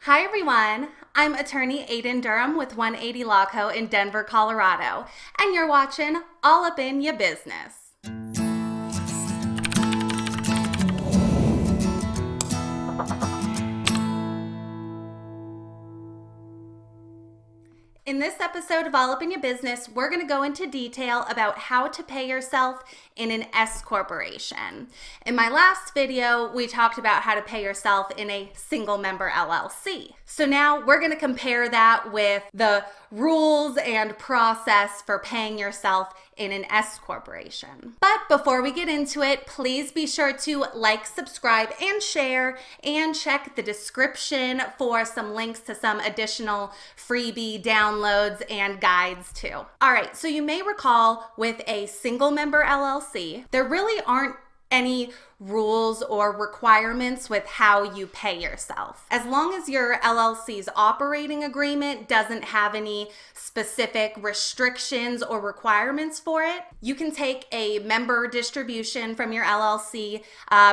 Hi everyone, I'm attorney Aiden Durham with 180 Law Co. in Denver, Colorado, and you're watching All Up in Ya Business. In this episode of All Up in Your Business, we're going to go into detail about how to pay yourself in an S corporation. In my last video, we talked about how to pay yourself in a single member LLC. So now we're going to compare that with the rules and process for paying yourself in an S corporation. But before we get into it, please be sure to like, subscribe, and share, and check the description for some links to some additional freebie downloads and guides too. All right, so you may recall with a single member LLC, there really aren't any rules or requirements with how you pay yourself. As long as your LLC's operating agreement doesn't have any specific restrictions or requirements for it, you can take a member distribution from your LLC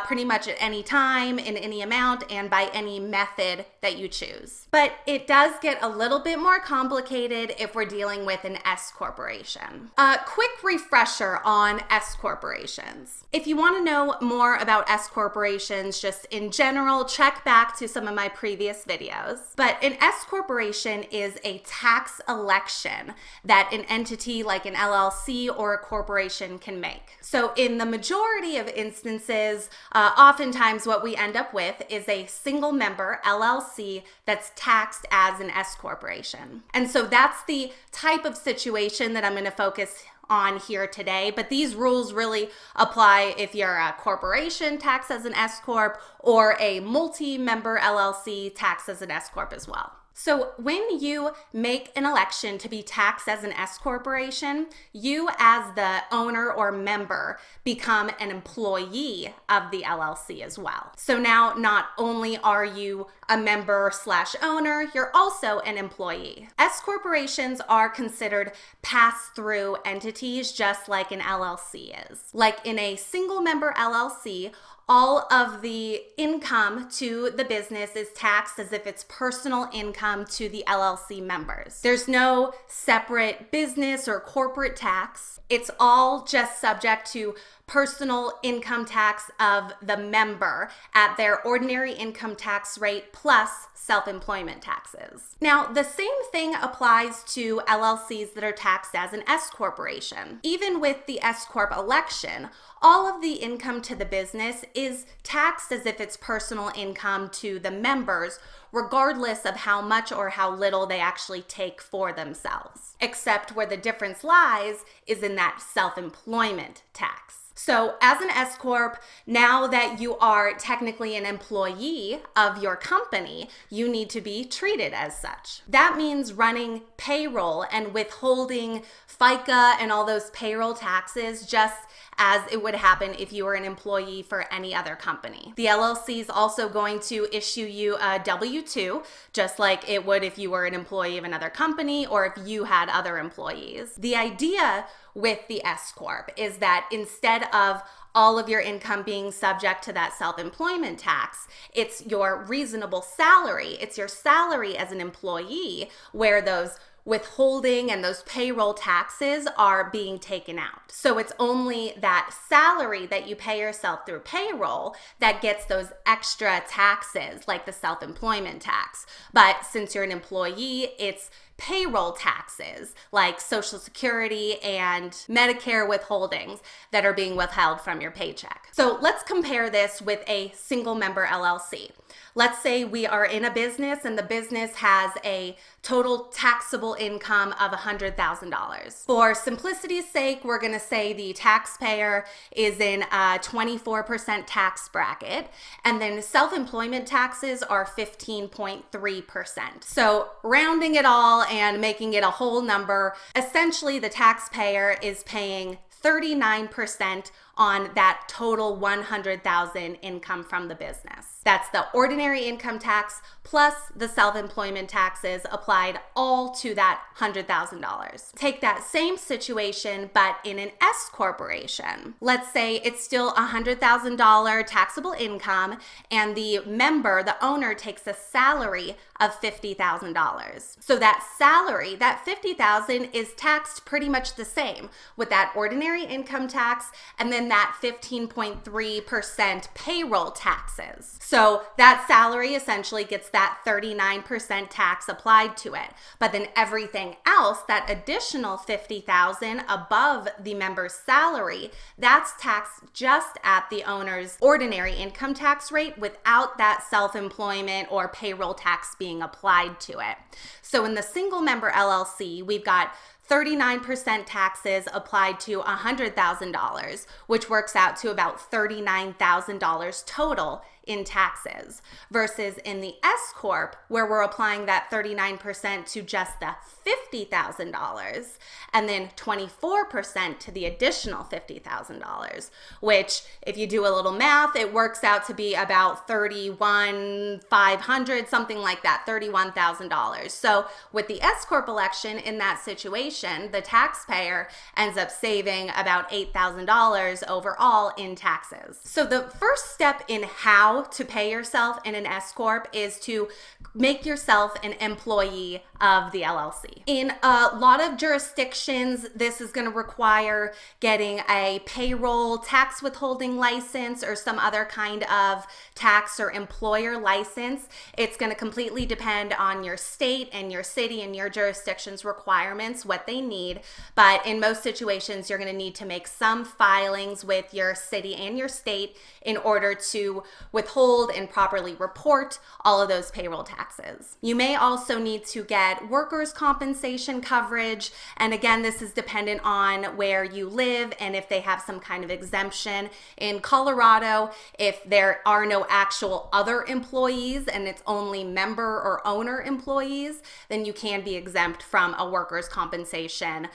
pretty much at any time, in any amount, and by any method that you choose. But it does get a little bit more complicated if we're dealing with an S corporation. A quick refresher on S corporations. If you want to know more about S corporations just in general, check back to some of my previous videos. But an S corporation is a tax election that an entity like an LLC or a corporation can make. So in the majority of instances, oftentimes what we end up with is a single member LLC that's taxed as an S corporation. And so that's the type of situation that I'm going to focus on here today, but these rules really apply if you're a corporation taxed as an S corp or a multi-member LLC taxed as an S corp as well. So when you make an election to be taxed as an S corporation, you as the owner or member become an employee of the LLC as well. So now not only are you a member / owner, you're also an employee. S corporations are considered pass-through entities just like an LLC is. Like in a single member LLC, all of the income to the business is taxed as if it's personal income to the LLC members. There's no separate business or corporate tax. It's all just subject to personal income tax of the member at their ordinary income tax rate plus self-employment taxes. Now, the same thing applies to LLCs that are taxed as an S corporation. Even with the S corp election, all of the income to the business is taxed as if it's personal income to the members, regardless of how much or how little they actually take for themselves. Except where the difference lies is in that self-employment tax. So as an S corp, now that you are technically an employee of your company, you need to be treated as such. That means running payroll and withholding FICA and all those payroll taxes just as it would happen if you were an employee for any other company. The LLC is also going to issue you a W-2, just like it would if you were an employee of another company or if you had other employees. The idea with the S corp is that instead of all of your income being subject to that self-employment tax, it's your reasonable salary. It's your salary as an employee where those withholding and those payroll taxes are being taken out. So it's only that salary that you pay yourself through payroll that gets those extra taxes like the self-employment tax. But since you're an employee, it's payroll taxes like Social Security and Medicare withholdings that are being withheld from your paycheck. So let's compare this with a single member LLC. Let's say we are in a business and the business has a total taxable income of $100,000. For simplicity's sake, we're going to say the taxpayer is in a 24% tax bracket, and then self-employment taxes are 15.3%. So rounding it all and making it a whole number, essentially the taxpayer is paying 39% on that total $100,000 income from the business. That's the ordinary income tax plus the self-employment taxes applied all to that $100,000. Take that same situation, but in an S corporation. Let's say it's still $100,000 taxable income, and the member, the owner, takes a salary of $50,000. So that salary, that $50,000, is taxed pretty much the same with that ordinary income tax and then that 15.3% payroll taxes. So that salary essentially gets that 39% tax applied to it. But then everything else, that additional $50,000 above the member's salary, that's taxed just at the owner's ordinary income tax rate without that self-employment or payroll tax being applied to it. So in the single member LLC, we've got 39% taxes applied to $100,000, which works out to about $39,000 total in taxes, versus in the S Corp, where we're applying that 39% to just the $50,000 and then 24% to the additional $50,000, which if you do a little math, it works out to be about $31,500, something like that, $31,000. So with the S Corp election in that situation, the taxpayer ends up saving about $8,000 overall in taxes. So the first step in how to pay yourself in an S Corp is to make yourself an employee of the LLC. In a lot of jurisdictions, this is going to require getting a payroll tax withholding license or some other kind of tax or employer license. It's going to completely depend on your state and your city and your jurisdiction's requirements, what they need. But in most situations, you're going to need to make some filings with your city and your state in order to withhold and properly report all of those payroll taxes. You may also need to get workers' compensation coverage. And again, this is dependent on where you live and if they have some kind of exemption. In Colorado, if there are no actual other employees and it's only member or owner employees, then you can be exempt from a workers' compensation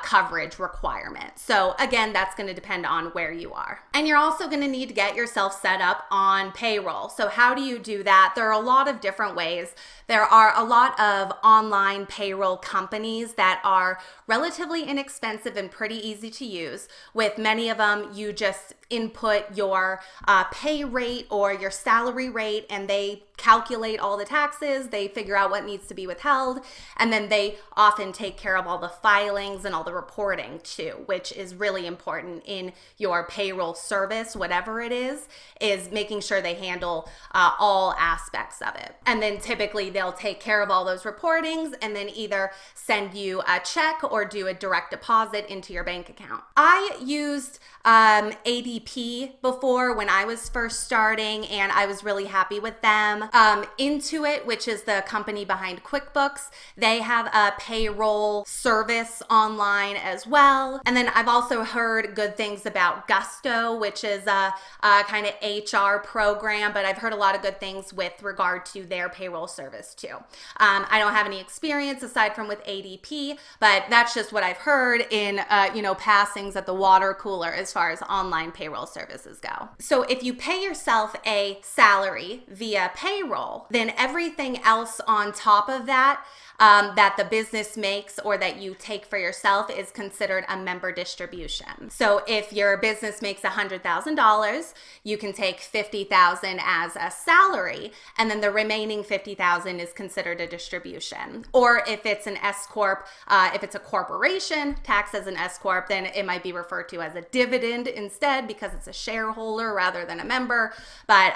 coverage requirement. So again, that's going to depend on where you are. And you're also going to need to get yourself set up on payroll. So how do you do that? There are a lot of different ways. There are a lot of online payroll companies that are relatively inexpensive and pretty easy to use. With many of them, you just input your pay rate or your salary rate, and they calculate all the taxes, they figure out what needs to be withheld, and then they often take care of all the filings and all the reporting too, which is really important in your payroll service, whatever it is making sure they handle all aspects of it. And then typically they'll take care of all those reportings and then either send you a check or do a direct deposit into your bank account. I used ADP before when I was first starting, and I was really happy with them. Intuit, which is the company behind QuickBooks, they have a payroll service online as well. And then I've also heard good things about Gusto, which is a kind of HR program, but I've heard a lot of good things with regard to their payroll service too. I don't have any experience aside from with ADP, but that's just what I've heard in passings at the water cooler as far as online payroll services go. So if you pay yourself a salary via payroll, then everything else on top of that that the business makes or that you take for yourself is considered a member distribution. So if your business makes $100,000, you can take $50,000 as a salary, and then the remaining $50,000 is considered a distribution. Or if it's an S Corp, if it's a corporation taxed as an S Corp, then it might be referred to as a dividend instead because it's a shareholder rather than a member. But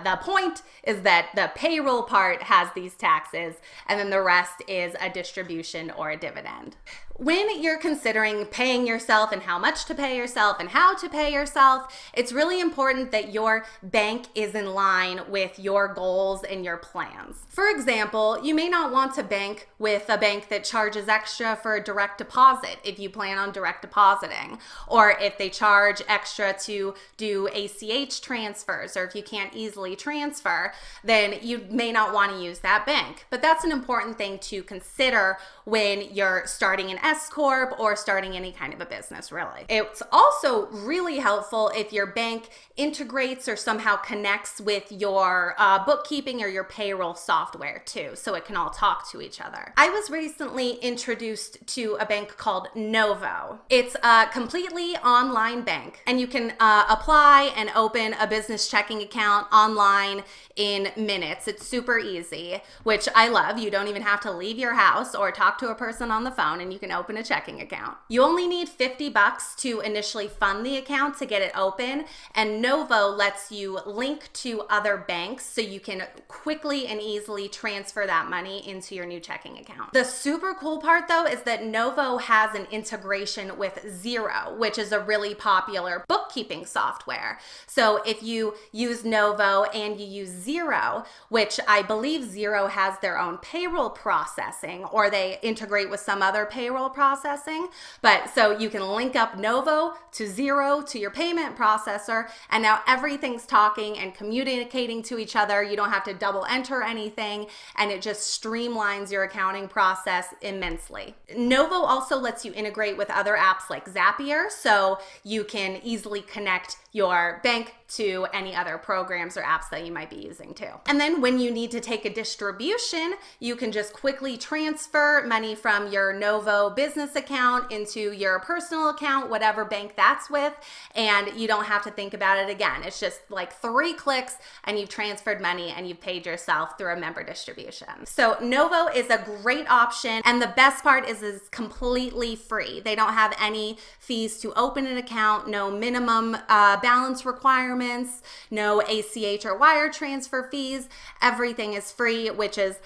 the point is that the payroll part has these taxes, and then the rest is a distribution or a dividend. When you're considering paying yourself and how much to pay yourself and how to pay yourself, it's really important that your bank is in line with your goals and your plans. For example, you may not want to bank with a bank that charges extra for a direct deposit if you plan on direct depositing, or if they charge extra to do ACH transfers, or if you can't easily transfer, then you may not want to use that bank. But that's an important thing to consider when you're starting an S Corp or starting any kind of a business, really. It's also really helpful if your bank integrates or somehow connects with your bookkeeping or your payroll software too, so it can all talk to each other. I was recently introduced to a bank called Novo. It's a completely online bank, and you can apply and open a business checking account online in minutes. It's super easy, which I love. You don't even have to leave your house or talk to a person on the phone, and you can open a checking account. You only need $50 to initially fund the account to get it open, and Novo lets you link to other banks so you can quickly and easily transfer that money into your new checking account. The super cool part though is that Novo has an integration with Xero, which is a really popular bookkeeping software. So if you use Novo and you use Xero, which I believe Xero has their own payroll processing, or they integrate with some other payroll processing, but so you can link up Novo to Xero to your payment processor, and now everything's talking and communicating to each other. You don't have to double enter anything, and it just streamlines your accounting process immensely. Novo also lets you integrate with other apps like Zapier, so you can easily connect your bank to any other programs or apps that you might be using too. And then when you need to take a distribution, you can just quickly transfer money from your Novo business account into your personal account, whatever bank that's with, and you don't have to think about it again. It's just like 3 clicks and you've transferred money and you've paid yourself through a member distribution. So Novo is a great option, and the best part is it's completely free. They don't have any fees to open an account, no minimum balance requirements, no ACH or wire transfer fees. Everything is free, which is,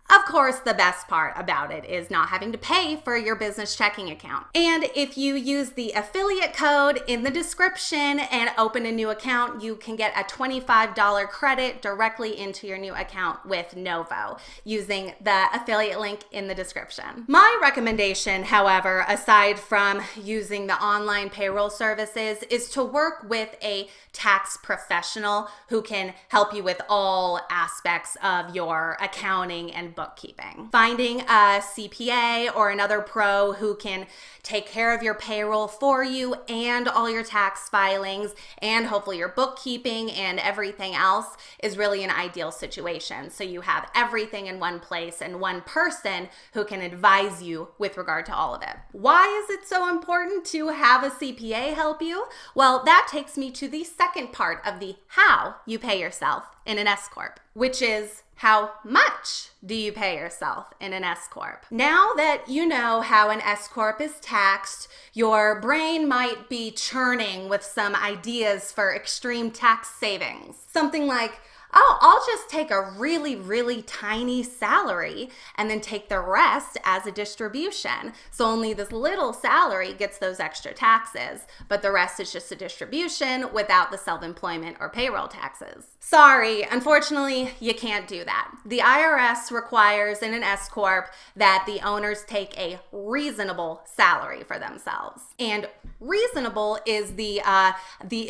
of course, the best part about it is not having to pay for your business checking account. And if you use the affiliate code in the description and open a new account, you can get a $25 credit directly into your new account with Novo using the affiliate link in the description. My recommendation, however, aside from using the online payroll services, is to work with a tax professional who can help you with all aspects of your accounting and bookkeeping. Finding a CPA or another pro who can take care of your payroll for you and all your tax filings and hopefully your bookkeeping and everything else is really an ideal situation. So you have everything in one place and one person who can advise you with regard to all of it. Why is it so important to have a CPA help you? Well, that takes me to the second part of the how you pay yourself in an S Corp, which is how much do you pay yourself in an S Corp? Now that you know how an S Corp is taxed, your brain might be churning with some ideas for extreme tax savings. Something like, oh, I'll just take a really, really tiny salary and then take the rest as a distribution. So only this little salary gets those extra taxes, but the rest is just a distribution without the self-employment or payroll taxes. Sorry, unfortunately, you can't do that. The IRS requires in an S Corp that the owners take a reasonable salary for themselves. And reasonable is the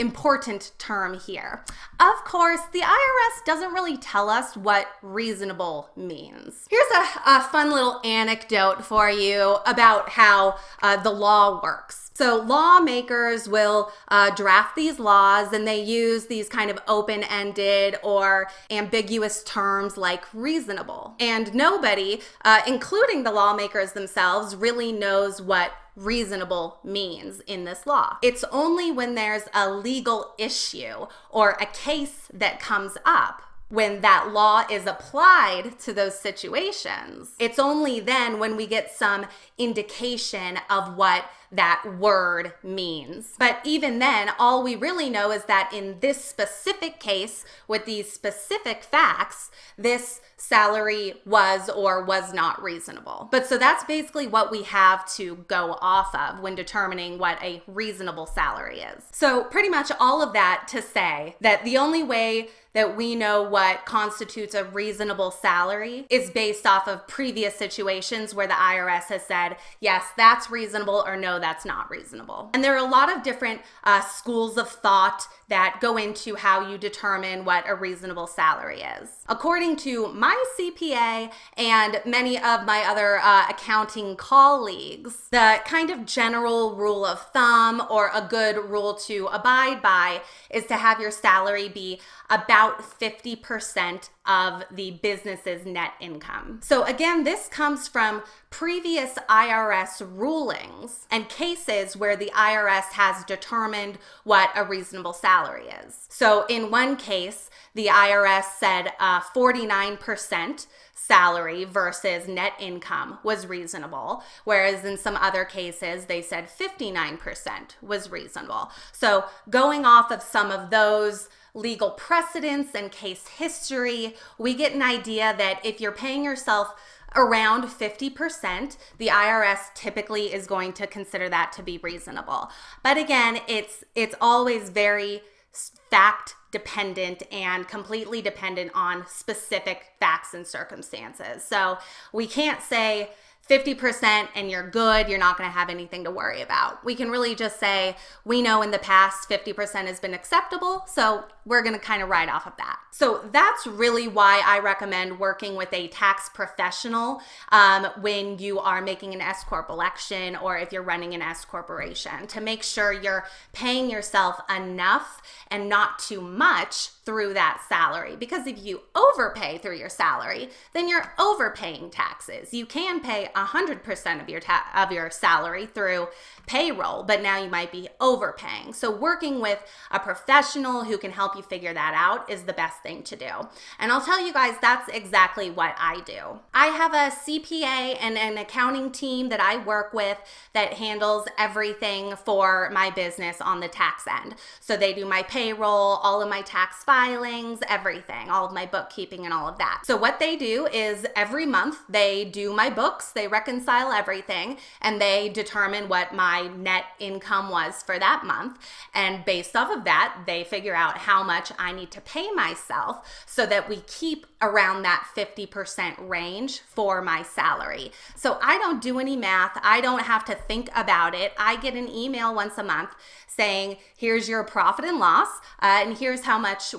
important term here. Of course, the IRS doesn't really tell us what reasonable means. Here's a fun little anecdote for you about how the law works. So lawmakers will draft these laws, and they use these kind of open-ended or ambiguous terms like reasonable. And nobody, including the lawmakers themselves, really knows what reasonable means in this law. It's only when there's a legal issue or a case that comes up when that law is applied to those situations. It's only then when we get some indication of what that word means. But even then, all we really know is that in this specific case, with these specific facts, this salary was or was not reasonable. But so that's basically what we have to go off of when determining what a reasonable salary is. So pretty much all of that to say that the only way that we know what constitutes a reasonable salary is based off of previous situations where the IRS has said, yes, that's reasonable, or no, that's not reasonable. And there are a lot of different schools of thought that go into how you determine what a reasonable salary is. According to my CPA and many of my other accounting colleagues, the kind of general rule of thumb or a good rule to abide by is to have your salary be about 50% of the business's net income. So again, this comes from previous IRS rulings and cases where the IRS has determined what a reasonable salary is. So in one case, the IRS said 49% salary versus net income was reasonable, whereas in some other cases, they said 59% was reasonable. So going off of some of those legal precedents and case history, we get an idea that if you're paying yourself around 50%, the IRS typically is going to consider that to be reasonable. But again, it's always very fact dependent and completely dependent on specific facts and circumstances. So we can't say 50% and you're good, you're not going to have anything to worry about. We can really just say, we know in the past 50% has been acceptable, so we're going to kind of ride off of that. So that's really why I recommend working with a tax professional when you are making an S Corp election or if you're running an S corporation, to make sure you're paying yourself enough and not too much through that salary. Because if you overpay through your salary, then you're overpaying taxes. You can pay 100% of your salary through payroll, but now you might be overpaying. So working with a professional who can help you figure that out is the best thing to do. And I'll tell you guys, that's exactly what I do. I have a CPA and an accounting team that I work with that handles everything for my business on the tax end. So they do my payroll, all of my tax filings, everything, all of my bookkeeping and all of that. So what they do is every month they do my books, they reconcile everything, and they determine what my net income was for that month. And based off of that, they figure out how much I need to pay myself so that we keep around that 50% range for my salary. So I don't do any math. I don't have to think about it. I get an email once a month saying, here's your profit and loss, and here's how much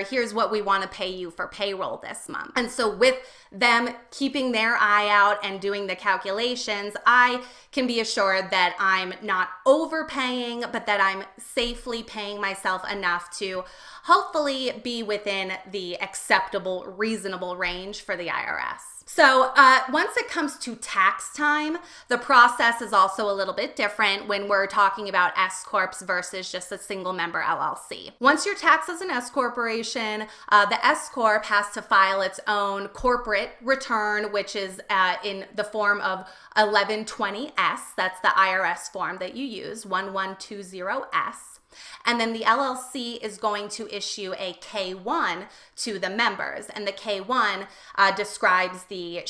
here's what we want to pay you for payroll this month. And so with them keeping their eye out and doing the calculations, I can be assured that I'm not overpaying, but that I'm safely paying myself enough to hopefully be within the acceptable, reasonable range for the IRS. So once it comes to tax time, the process is also a little bit different when we're talking about S Corps versus just a single member LLC. Once you're taxed as an S Corporation, the S Corp has to file its own corporate return, which is in the form of 1120S. That's the IRS form that you use, 1120S. And then the LLC is going to issue a K-1 to the members. And the K-1 describes the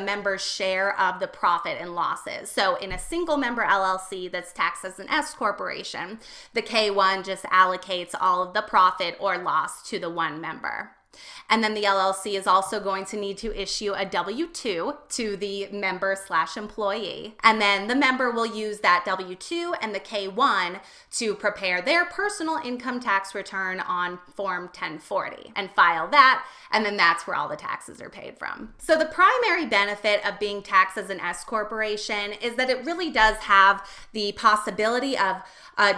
member's share of the profit and losses. So in a single member LLC that's taxed as an S corporation, the K-1 just allocates all of the profit or loss to the one member. And then the LLC is also going to need to issue a W-2 to the member/employee. And then the member will use that W-2 and the K-1 to prepare their personal income tax return on Form 1040 and file that. And then that's where all the taxes are paid from. So the primary benefit of being taxed as an S corporation is that it really does have the possibility of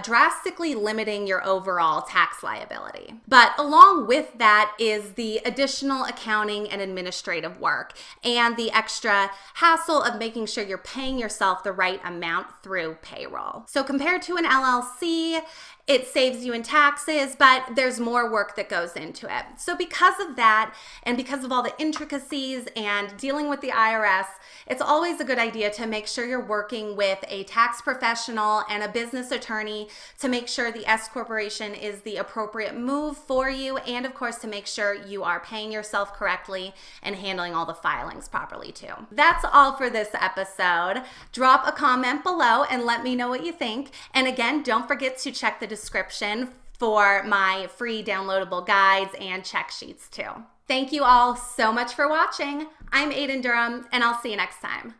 drastically limiting your overall tax liability. But along with that is the additional accounting and administrative work and the extra hassle of making sure you're paying yourself the right amount through payroll. So compared to an LLC, it saves you in taxes, but there's more work that goes into it. So because of that, and because of all the intricacies and dealing with the IRS, it's always a good idea to make sure you're working with a tax professional and a business attorney to make sure the S corporation is the appropriate move for you, and of course to make sure you are paying yourself correctly and handling all the filings properly too. That's all for this episode. Drop a comment below and let me know what you think. And again, don't forget to check the description for my free downloadable guides and check sheets too. Thank you all so much for watching. I'm Aiden Durham, and I'll see you next time.